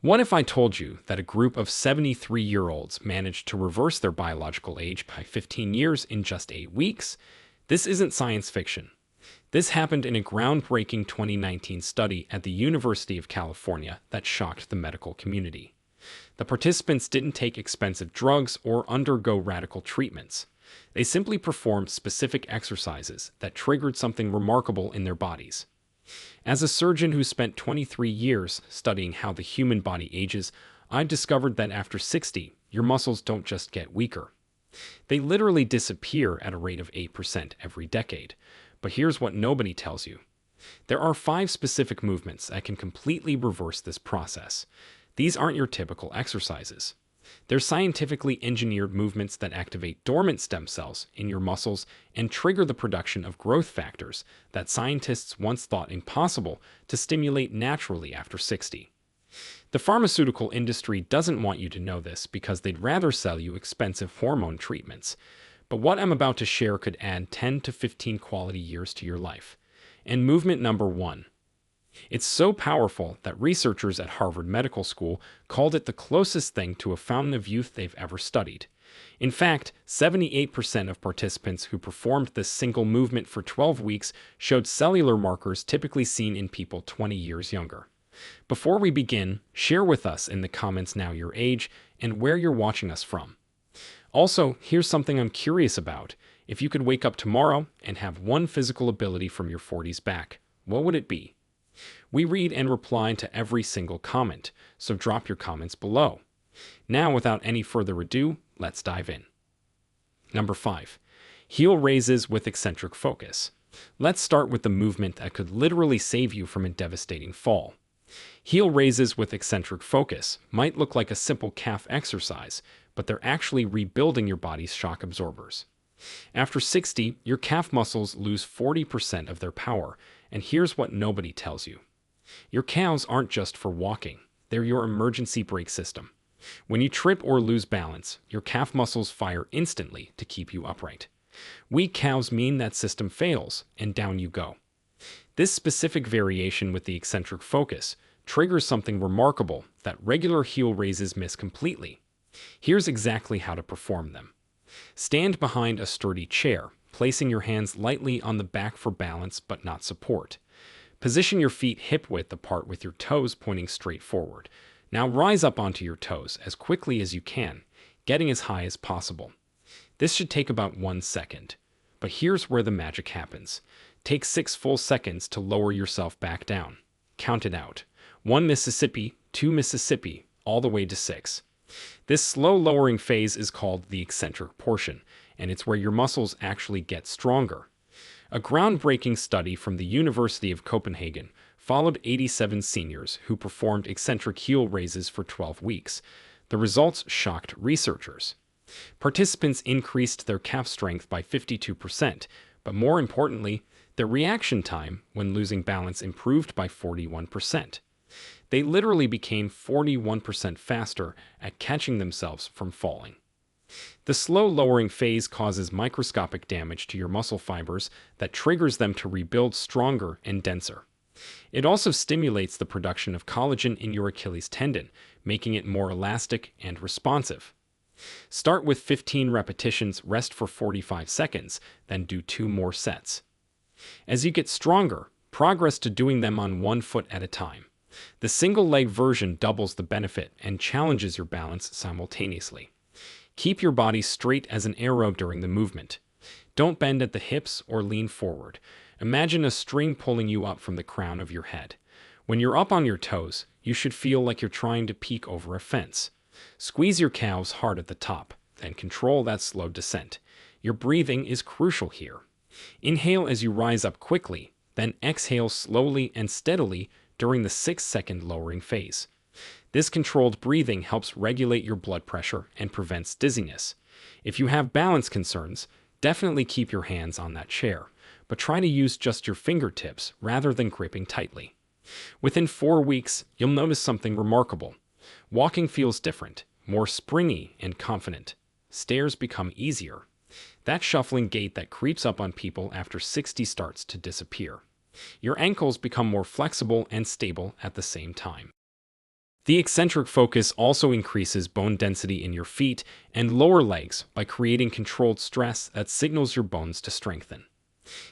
What if I told you that a group of 73-year-olds managed to reverse their biological age by 15 years in just 8 weeks? This isn't science fiction. This happened in a groundbreaking 2019 study at the University of California that shocked the medical community. The participants didn't take expensive drugs or undergo radical treatments. They simply performed specific exercises that triggered something remarkable in their bodies. As a surgeon who spent 23 years studying how the human body ages, I've discovered that after 60, your muscles don't just get weaker. They literally disappear at a rate of 8% every decade. But here's what nobody tells you. There are 5 specific movements that can completely reverse this process. These aren't your typical exercises. They're scientifically engineered movements that activate dormant stem cells in your muscles and trigger the production of growth factors that scientists once thought impossible to stimulate naturally after 60. The pharmaceutical industry doesn't want you to know this because they'd rather sell you expensive hormone treatments. But what I'm about to share could add 10 to 15 quality years to your life. And movement number 1. It's so powerful that researchers at Harvard Medical School called it the closest thing to a fountain of youth they've ever studied. In fact, 78% of participants who performed this single movement for 12 weeks showed cellular markers typically seen in people 20 years younger. Before we begin, share with us in the comments now your age and where you're watching us from. Also, here's something I'm curious about. If you could wake up tomorrow and have one physical ability from your 40s back, what would it be? We read and reply to every single comment, so drop your comments below. Now, without any further ado, let's dive in. Number 5. Heel raises with eccentric focus. Let's start with the movement that could literally save you from a devastating fall. Heel raises with eccentric focus might look like a simple calf exercise, but they're actually rebuilding your body's shock absorbers. After 60, your calf muscles lose 40% of their power, and here's what nobody tells you. Your calves aren't just for walking, they're your emergency brake system. When you trip or lose balance, your calf muscles fire instantly to keep you upright. Weak calves mean that system fails, and down you go. This specific variation with the eccentric focus triggers something remarkable that regular heel raises miss completely. Here's exactly how to perform them. Stand behind a sturdy chair, placing your hands lightly on the back for balance but not support. Position your feet hip-width apart with your toes pointing straight forward. Now rise up onto your toes as quickly as you can, getting as high as possible. This should take about 1 second. But here's where the magic happens. Take 6 full seconds to lower yourself back down. Count it out. 1 Mississippi, 2 Mississippi, all the way to 6. This slow lowering phase is called the eccentric portion, and it's where your muscles actually get stronger. A groundbreaking study from the University of Copenhagen followed 87 seniors who performed eccentric heel raises for 12 weeks. The results shocked researchers. Participants increased their calf strength by 52%, but more importantly, their reaction time when losing balance improved by 41%. They literally became 41% faster at catching themselves from falling. The slow lowering phase causes microscopic damage to your muscle fibers that triggers them to rebuild stronger and denser. It also stimulates the production of collagen in your Achilles tendon, making it more elastic and responsive. Start with 15 repetitions, rest for 45 seconds, then do 2 more sets. As you get stronger, progress to doing them on 1 foot at a time. The single-leg version doubles the benefit and challenges your balance simultaneously. Keep your body straight as an arrow during the movement. Don't bend at the hips or lean forward. Imagine a string pulling you up from the crown of your head. When you're up on your toes, you should feel like you're trying to peek over a fence. Squeeze your calves hard at the top, then control that slow descent. Your breathing is crucial here. Inhale as you rise up quickly, then exhale slowly and steadily during the 6-second lowering phase. This controlled breathing helps regulate your blood pressure and prevents dizziness. If you have balance concerns, definitely keep your hands on that chair, but try to use just your fingertips rather than gripping tightly. Within 4 weeks, you'll notice something remarkable. Walking feels different, more springy and confident. Stairs become easier. That shuffling gait that creeps up on people after 60 starts to disappear. Your ankles become more flexible and stable at the same time. The eccentric focus also increases bone density in your feet and lower legs by creating controlled stress that signals your bones to strengthen.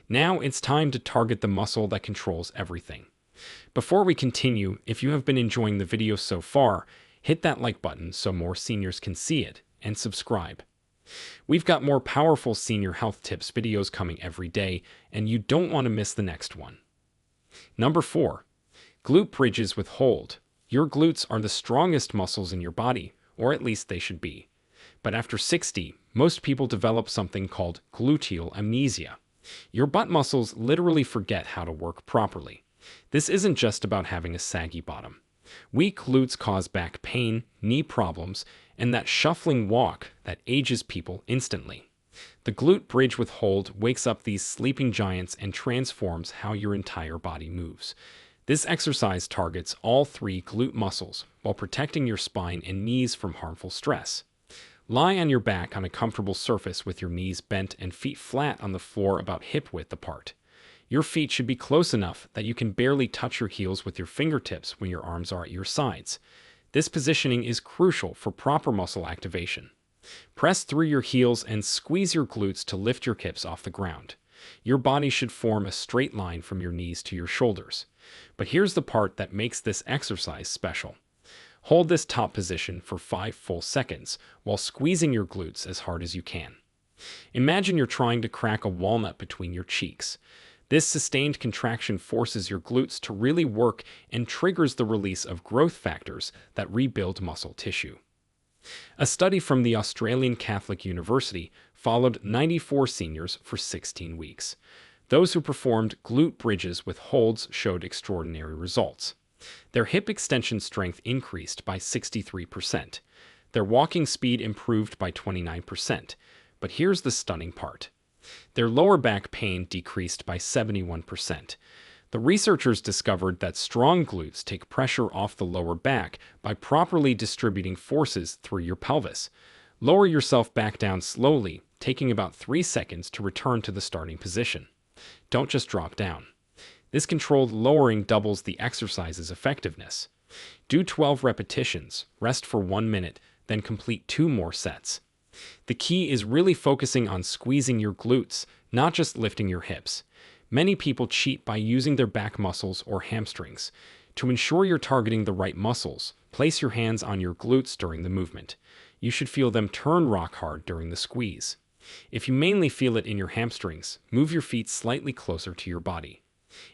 Now it's time to target the muscle that controls everything. Before we continue, if you have been enjoying the video so far, hit that like button so more seniors can see it, and subscribe. We've got more powerful senior health tips videos coming every day, and you don't want to miss the next one. Number 4. Glute bridges with hold. Your glutes are the strongest muscles in your body, or at least they should be. But after 60, most people develop something called gluteal amnesia. Your butt muscles literally forget how to work properly. This isn't just about having a saggy bottom. Weak glutes cause back pain, knee problems, and that shuffling walk that ages people instantly. The glute bridge with hold wakes up these sleeping giants and transforms how your entire body moves. This exercise targets all 3 glute muscles while protecting your spine and knees from harmful stress. Lie on your back on a comfortable surface with your knees bent and feet flat on the floor about hip width apart. Your feet should be close enough that you can barely touch your heels with your fingertips when your arms are at your sides. This positioning is crucial for proper muscle activation. Press through your heels and squeeze your glutes to lift your hips off the ground. Your body should form a straight line from your knees to your shoulders. But here's the part that makes this exercise special. Hold this top position for 5 full seconds while squeezing your glutes as hard as you can. Imagine you're trying to crack a walnut between your cheeks. This sustained contraction forces your glutes to really work and triggers the release of growth factors that rebuild muscle tissue. A study from the Australian Catholic University followed 94 seniors for 16 weeks. Those who performed glute bridges with holds showed extraordinary results. Their hip extension strength increased by 63%. Their walking speed improved by 29%. But here's the stunning part. Their lower back pain decreased by 71%. The researchers discovered that strong glutes take pressure off the lower back by properly distributing forces through your pelvis. Lower yourself back down slowly, taking about 3 seconds to return to the starting position. Don't just drop down. This controlled lowering doubles the exercise's effectiveness. Do 12 repetitions, rest for 1 minute, then complete 2 more sets. The key is really focusing on squeezing your glutes, not just lifting your hips. Many people cheat by using their back muscles or hamstrings. To ensure you're targeting the right muscles, place your hands on your glutes during the movement. You should feel them turn rock hard during the squeeze. If you mainly feel it in your hamstrings, move your feet slightly closer to your body.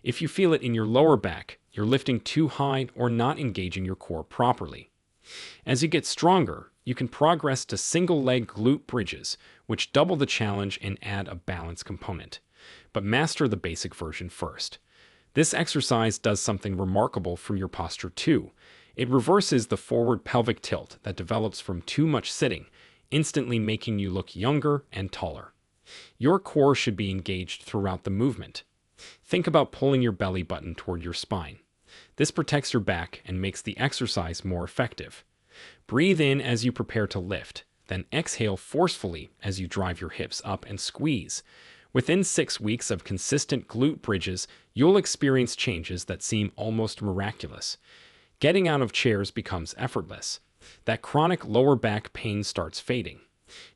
If you feel it in your lower back, you're lifting too high or not engaging your core properly. As you get stronger, you can progress to single-leg glute bridges, which double the challenge and add a balance component. But master the basic version first. This exercise does something remarkable for your posture too. It reverses the forward pelvic tilt that develops from too much sitting, instantly making you look younger and taller. Your core should be engaged throughout the movement. Think about pulling your belly button toward your spine. This protects your back and makes the exercise more effective. Breathe in as you prepare to lift, then exhale forcefully as you drive your hips up and squeeze. Within 6 weeks of consistent glute bridges, you'll experience changes that seem almost miraculous. Getting out of chairs becomes effortless. That chronic lower back pain starts fading.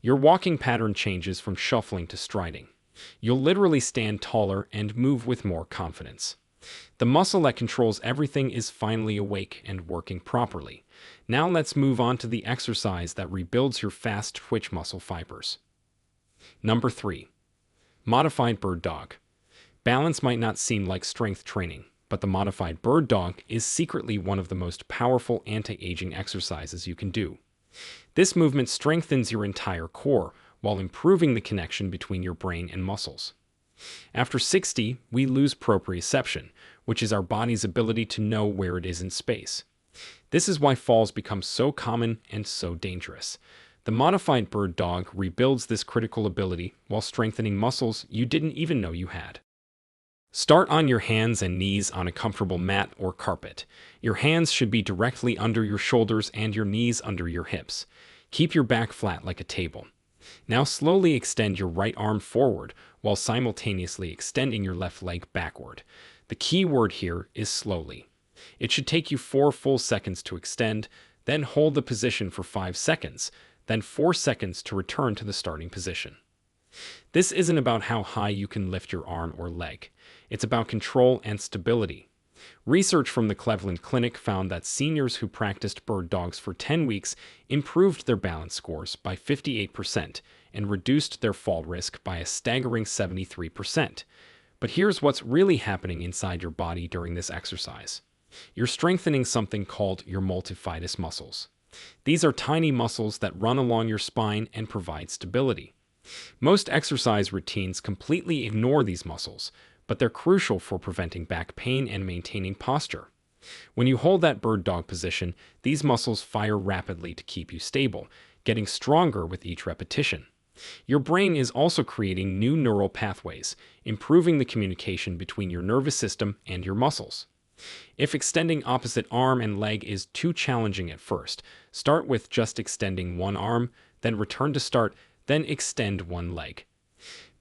Your walking pattern changes from shuffling to striding. You'll literally stand taller and move with more confidence. The muscle that controls everything is finally awake and working properly. Now let's move on to the exercise that rebuilds your fast twitch muscle fibers. Number 3. Modified bird dog. Balance might not seem like strength training, but the modified bird dog is secretly one of the most powerful anti-aging exercises you can do. This movement strengthens your entire core while improving the connection between your brain and muscles. After 60, we lose proprioception, which is our body's ability to know where it is in space. This is why falls become so common and so dangerous. The modified bird dog rebuilds this critical ability while strengthening muscles you didn't even know you had. Start on your hands and knees on a comfortable mat or carpet. Your hands should be directly under your shoulders and your knees under your hips. Keep your back flat like a table. Now slowly extend your right arm forward while simultaneously extending your left leg backward. The key word here is slowly. It should take you 4 full seconds to extend, then hold the position for 5 seconds, then 4 seconds to return to the starting position. This isn't about how high you can lift your arm or leg. It's about control and stability. Research from the Cleveland Clinic found that seniors who practiced bird dogs for 10 weeks improved their balance scores by 58% and reduced their fall risk by a staggering 73%. But here's what's really happening inside your body during this exercise. You're strengthening something called your multifidus muscles. These are tiny muscles that run along your spine and provide stability. Most exercise routines completely ignore these muscles, but they're crucial for preventing back pain and maintaining posture. When you hold that bird dog position, these muscles fire rapidly to keep you stable, getting stronger with each repetition. Your brain is also creating new neural pathways, improving the communication between your nervous system and your muscles. If extending opposite arm and leg is too challenging at first, start with just extending one arm, then return to start, then extend one leg.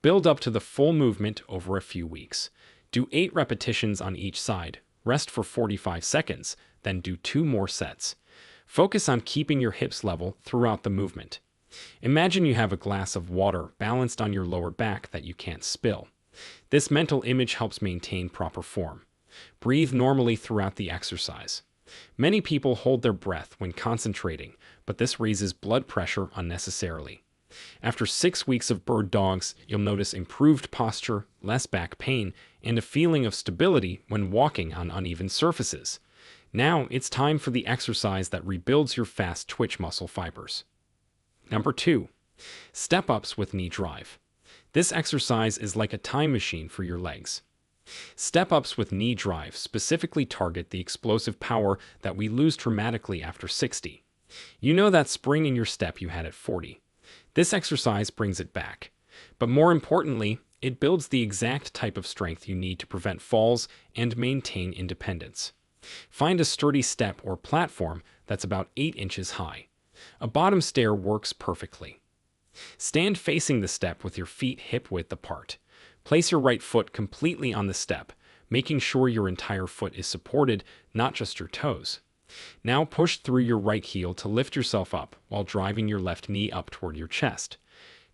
Build up to the full movement over a few weeks. Do 8 repetitions on each side, rest for 45 seconds, then do 2 more sets. Focus on keeping your hips level throughout the movement. Imagine you have a glass of water balanced on your lower back that you can't spill. This mental image helps maintain proper form. Breathe normally throughout the exercise. Many people hold their breath when concentrating, but this raises blood pressure unnecessarily. After 6 weeks of bird dogs, you'll notice improved posture, less back pain, and a feeling of stability when walking on uneven surfaces. Now it's time for the exercise that rebuilds your fast twitch muscle fibers. Number 2. Step-ups with knee drive. This exercise is like a time machine for your legs. Step-ups with knee drive specifically target the explosive power that we lose dramatically after 60. You know that spring in your step you had at 40. This exercise brings it back. But more importantly, it builds the exact type of strength you need to prevent falls and maintain independence. Find a sturdy step or platform that's about 8 inches high. A bottom stair works perfectly. Stand facing the step with your feet hip-width apart. Place your right foot completely on the step, making sure your entire foot is supported, not just your toes. Now push through your right heel to lift yourself up while driving your left knee up toward your chest.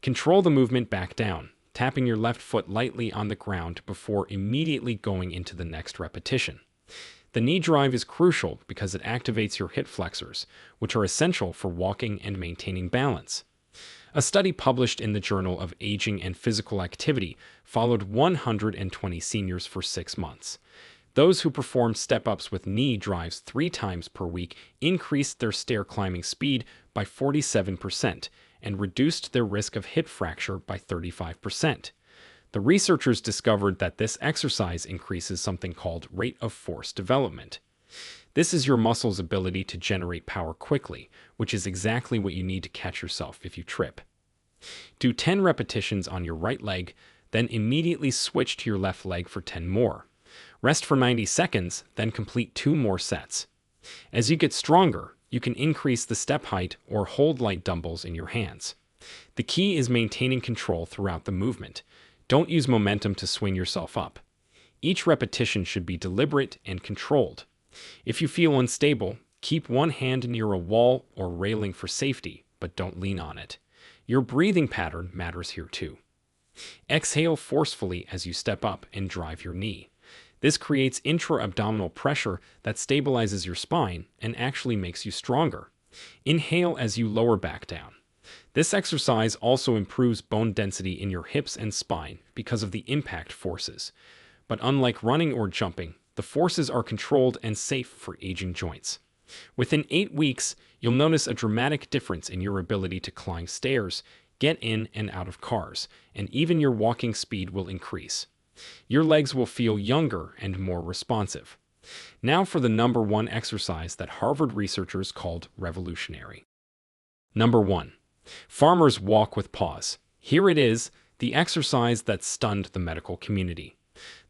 Control the movement back down, tapping your left foot lightly on the ground before immediately going into the next repetition. The knee drive is crucial because it activates your hip flexors, which are essential for walking and maintaining balance. A study published in the Journal of Aging and Physical Activity followed 120 seniors for 6 months. Those who performed step-ups with knee drives 3 times per week increased their stair climbing speed by 47% and reduced their risk of hip fracture by 35%. The researchers discovered that this exercise increases something called rate of force development. This is your muscle's ability to generate power quickly, which is exactly what you need to catch yourself if you trip. Do 10 repetitions on your right leg, then immediately switch to your left leg for 10 more. Rest for 90 seconds, then complete 2 more sets. As you get stronger, you can increase the step height or hold light dumbbells in your hands. The key is maintaining control throughout the movement. Don't use momentum to swing yourself up. Each repetition should be deliberate and controlled. If you feel unstable, keep one hand near a wall or railing for safety, but don't lean on it. Your breathing pattern matters here too. Exhale forcefully as you step up and drive your knee. This creates intra-abdominal pressure that stabilizes your spine and actually makes you stronger. Inhale as you lower back down. This exercise also improves bone density in your hips and spine because of the impact forces. But unlike running or jumping, the forces are controlled and safe for aging joints. Within 8 weeks, you'll notice a dramatic difference in your ability to climb stairs, get in and out of cars, and even your walking speed will increase. Your legs will feel younger and more responsive. Now for the number 1 exercise that Harvard researchers called revolutionary. Number 1. Farmers walk with pause. Here it is, the exercise that stunned the medical community.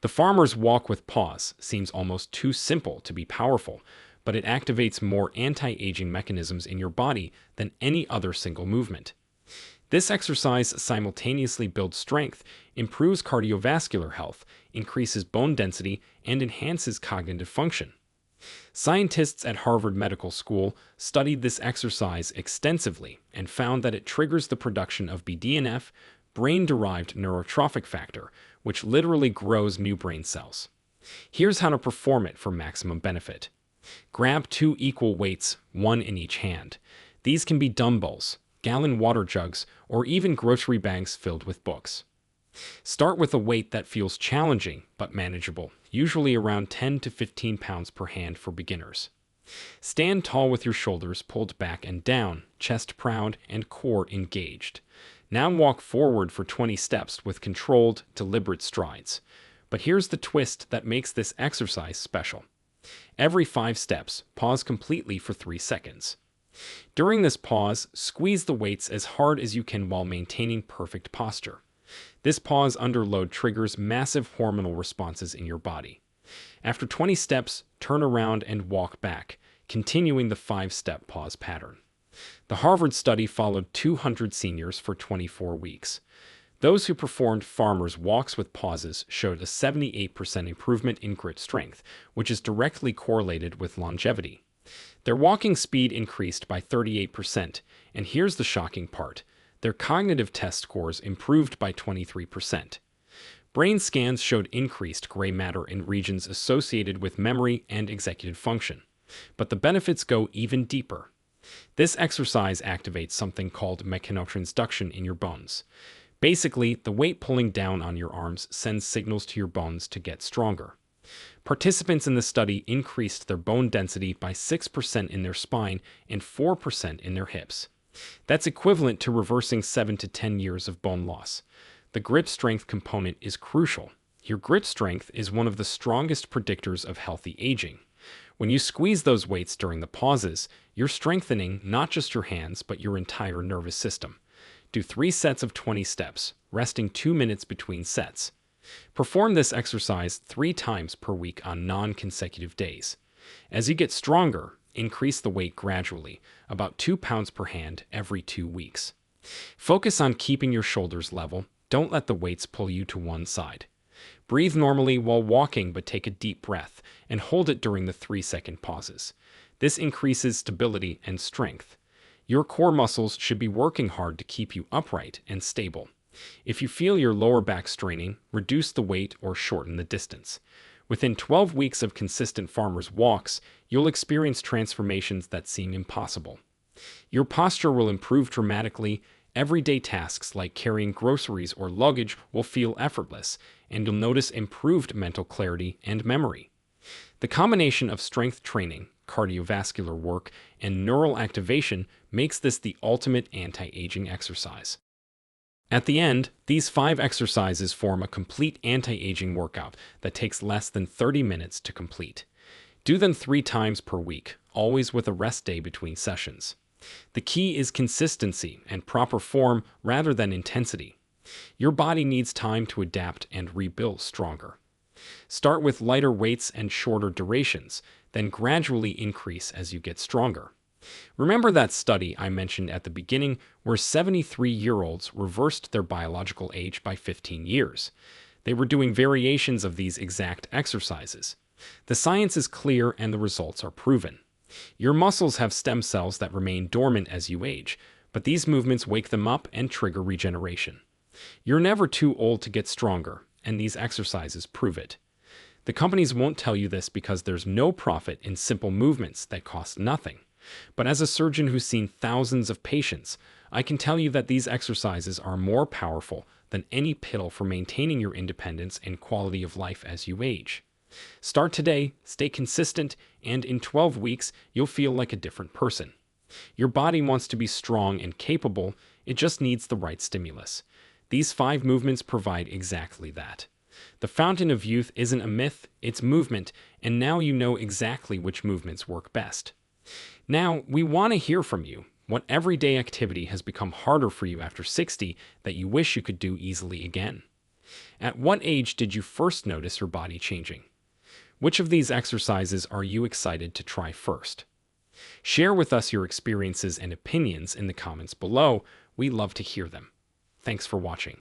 The farmer's walk with pause seems almost too simple to be powerful, but it activates more anti-aging mechanisms in your body than any other single movement. This exercise simultaneously builds strength, improves cardiovascular health, increases bone density, and enhances cognitive function. Scientists at Harvard Medical School studied this exercise extensively and found that it triggers the production of BDNF, brain-derived neurotrophic factor, which literally grows new brain cells. Here's how to perform it for maximum benefit. Grab 2 equal weights, 1 in each hand. These can be dumbbells, gallon water jugs, or even grocery bags filled with books. Start with a weight that feels challenging but manageable, usually around 10 to 15 pounds per hand for beginners. Stand tall with your shoulders pulled back and down, chest proud, and core engaged. Now walk forward for 20 steps with controlled, deliberate strides. But here's the twist that makes this exercise special. Every 5 steps, pause completely for 3 seconds. During this pause, squeeze the weights as hard as you can while maintaining perfect posture. This pause under load triggers massive hormonal responses in your body. After 20 steps, turn around and walk back, continuing the 5-step pause pattern. The Harvard study followed 200 seniors for 24 weeks. Those who performed farmers' walks with pauses showed a 78% improvement in grit strength, which is directly correlated with longevity. Their walking speed increased by 38%, and here's the shocking part. Their cognitive test scores improved by 23%. Brain scans showed increased gray matter in regions associated with memory and executive function. But the benefits go even deeper. This exercise activates something called mechanotransduction in your bones. Basically, the weight pulling down on your arms sends signals to your bones to get stronger. Participants in the study increased their bone density by 6% in their spine and 4% in their hips. That's equivalent to reversing 7 to 10 years of bone loss. The grip strength component is crucial. Your grip strength is one of the strongest predictors of healthy aging. When you squeeze those weights during the pauses, you're strengthening not just your hands, but your entire nervous system. Do 3 sets of 20 steps, resting 2 minutes between sets. Perform this exercise 3 times per week on non-consecutive days. As you get stronger, increase the weight gradually, about 2 pounds per hand every 2 weeks. Focus on keeping your shoulders level. Don't let the weights pull you to one side. Breathe normally while walking, but take a deep breath and hold it during the 3-second pauses. This increases stability and strength. Your core muscles should be working hard to keep you upright and stable. If you feel your lower back straining, reduce the weight or shorten the distance. Within 12 weeks of consistent farmers' walks, you'll experience transformations that seem impossible. Your posture will improve dramatically. Everyday tasks like carrying groceries or luggage will feel effortless, and you'll notice improved mental clarity and memory. The combination of strength training, cardiovascular work, and neural activation makes this the ultimate anti-aging exercise. At the end, these 5 exercises form a complete anti-aging workout that takes less than 30 minutes to complete. Do them 3 times per week, always with a rest day between sessions. The key is consistency and proper form rather than intensity. Your body needs time to adapt and rebuild stronger. Start with lighter weights and shorter durations, then gradually increase as you get stronger. Remember that study I mentioned at the beginning where 73-year-olds reversed their biological age by 15 years? They were doing variations of these exact exercises. The science is clear and the results are proven. Your muscles have stem cells that remain dormant as you age, but these movements wake them up and trigger regeneration. You're never too old to get stronger, and these exercises prove it. The companies won't tell you this because there's no profit in simple movements that cost nothing. But as a surgeon who's seen thousands of patients, I can tell you that these exercises are more powerful than any pill for maintaining your independence and quality of life as you age. Start today, stay consistent, and in 12 weeks, you'll feel like a different person. Your body wants to be strong and capable, it just needs the right stimulus. These 5 movements provide exactly that. The fountain of youth isn't a myth, it's movement, and now you know exactly which movements work best. Now, we want to hear from you. What everyday activity has become harder for you after 60 that you wish you could do easily again? At what age did you first notice your body changing? Which of these exercises are you excited to try first? Share with us your experiences and opinions in the comments below. We love to hear them. Thanks for watching.